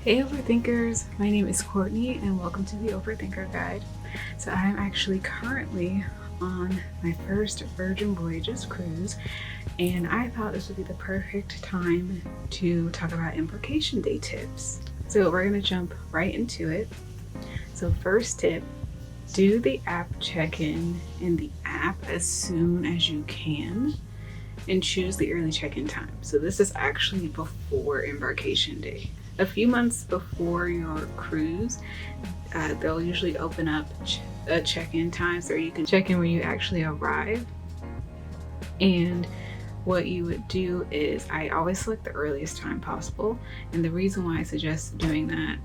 Hey Overthinkers, my name is Courtney and welcome to the Overthinker Guide. So I'm actually currently on my first Virgin Voyages cruise and I thought this would be the perfect time to talk about embarkation day tips. So we're going to jump right into it. So first tip, do the app check-in in the app as soon as you can and choose the early check-in time. So this is actually before embarkation day. A few months before your cruise, they'll usually open up check-in times where you can check in when you actually arrive. And what you would do is, I always select the earliest time possible. And the reason why I suggest doing that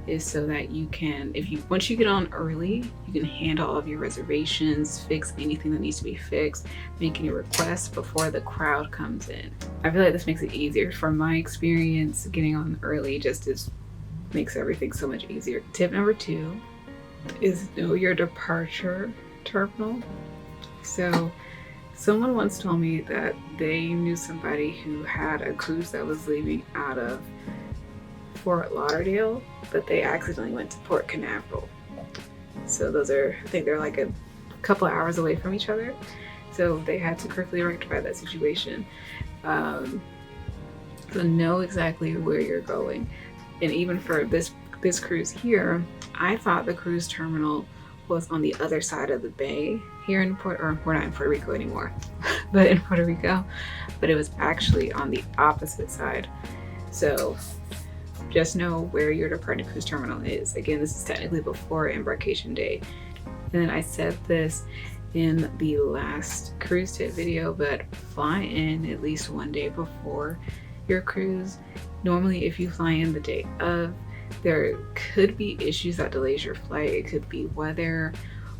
is so that you can, once you get on early, you can handle all of your reservations, fix anything that needs to be fixed, make any requests before the crowd comes in. I feel like this makes it easier. From my experience, getting on early just makes everything so much easier. Tip number 2 is know your departure terminal. So someone once told me that they knew somebody who had a cruise that was leaving out of Fort Lauderdale, but they accidentally went to Port Canaveral. So those are, I think they're like a couple of hours away from each other. So they had to quickly rectify that situation. So know exactly where you're going. And even for this cruise here, I thought the cruise terminal was on the other side of the bay here in we're not in Puerto Rico anymore, but in Puerto Rico, but it was actually on the opposite side. So just know where your departing cruise terminal is. Again, this is technically before embarkation day. And then I said this in the last cruise tip video, but fly in at least one day before your cruise. Normally, if you fly in the day of, there could be issues that delays your flight. It could be weather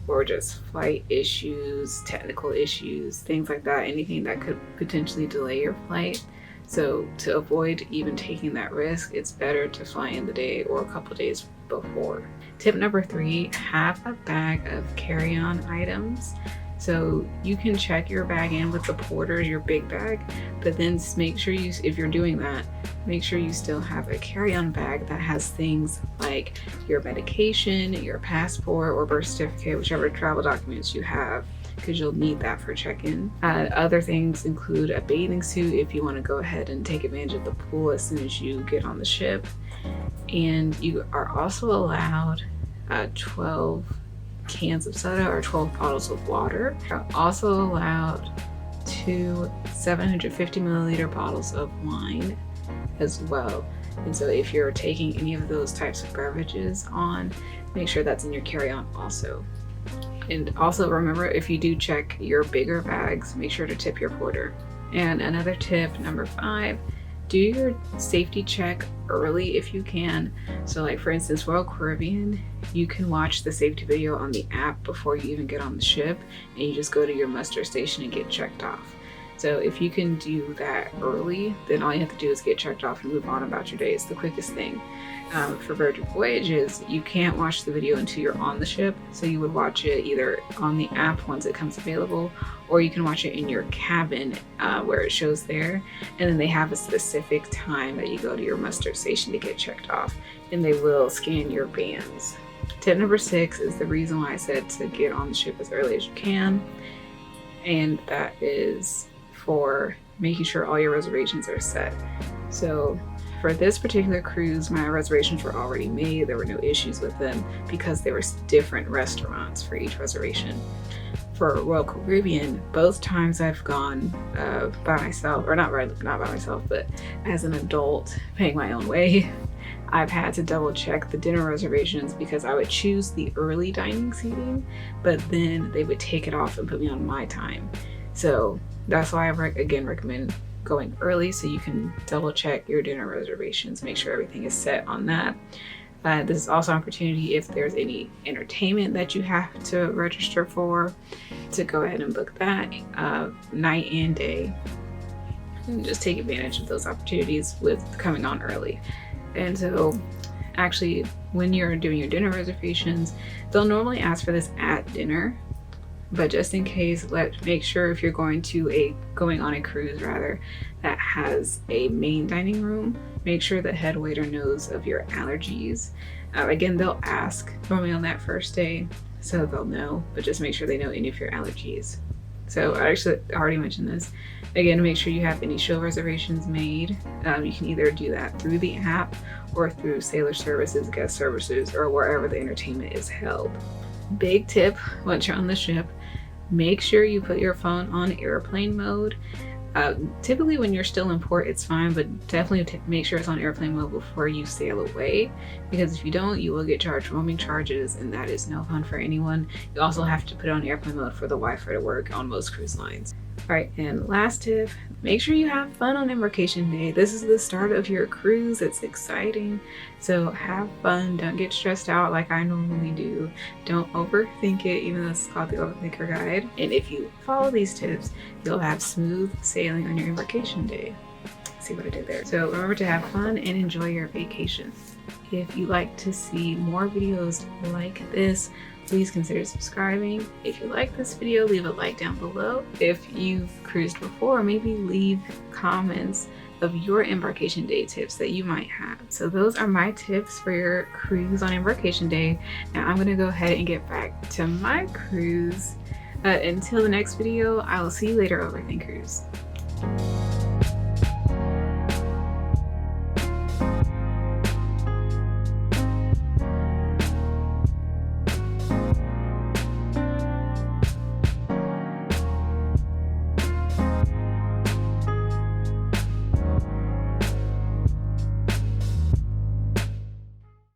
or just flight issues, technical issues, things like that, anything that could potentially delay your flight. So to avoid even taking that risk, it's better to fly in the day or a couple days before. Tip number 3, have a bag of carry-on items. So you can check your bag in with the porter, your big bag, but then make sure if you're doing that, make sure you still have a carry-on bag that has things like your medication, your passport or birth certificate, whichever travel documents you have, because you'll need that for check-in. Other things include a bathing suit if you want to go ahead and take advantage of the pool as soon as you get on the ship. And you are also allowed 12 cans of soda or 12 bottles of water. You're also allowed 2 750 milliliter bottles of wine as well. And so if you're taking any of those types of beverages on, make sure that's in your carry-on also. And also remember, if you do check your bigger bags, make sure to tip your porter. And another tip, number 5, do your safety check early if you can. So like for instance, Royal Caribbean, you can watch the safety video on the app before you even get on the ship, and you just go to your muster station and get checked off. So if you can do that early, then all you have to do is get checked off and move on about your day. It's the quickest thing. For Virgin Voyages, you can't watch the video until you're on the ship. So you would watch it either on the app once it comes available, or you can watch it in your cabin where it shows there. And then they have a specific time that you go to your muster station to get checked off, and they will scan your bands. Tip number 6 is the reason why I said to get on the ship as early as you can. And that is for making sure all your reservations are set. So for this particular cruise, my reservations were already made. There were no issues with them because there were different restaurants for each reservation. For Royal Caribbean, both times I've gone by myself, or not by myself, but as an adult paying my own way, I've had to double check the dinner reservations because I would choose the early dining seating, but then they would take it off and put me on my time. So that's why I recommend going early, so you can double check your dinner reservations, make sure everything is set on that. This is also an opportunity if there's any entertainment that you have to register for, to go ahead and book that night and day, and just take advantage of those opportunities with coming on early. And so actually, when you're doing your dinner reservations, they'll normally ask for this at dinner, but just in case, make sure if you're going on a cruise rather, that has a main dining room, Make sure the head waiter knows of your allergies. Again, they'll ask normally on that first day, so they'll know, but just make sure they know any of your allergies. So I actually already mentioned this. Again, make sure you have any show reservations made. You can either do that through the app or through Sailor Services, Guest Services, or wherever the entertainment is held. Big tip, once you're on the ship, make sure you put your phone on airplane mode. Typically when you're still in port, it's fine, but definitely make sure it's on airplane mode before you sail away, because if you don't, you will get charged roaming charges, and that is no fun for anyone. You also have to put it on airplane mode for the Wi-Fi to work on most cruise lines. All right, and last tip, make sure you have fun on Embarkation Day. This is the start of your cruise. It's exciting. So have fun. Don't get stressed out like I normally do. Don't overthink it, even though it's called the Overthinker Guide. And if you follow these tips, you'll have smooth sailing on your Embarkation Day. See what I did there? So remember to have fun and enjoy your vacation. If you'd like to see more videos like this, please consider subscribing. If you like this video, leave a like down below. If you've cruised before, maybe leave comments of your Embarkation Day tips that you might have. So those are my tips for your cruise on Embarkation Day. Now I'm gonna go ahead and get back to my cruise. Until the next video, I will see you later, Overthinkers.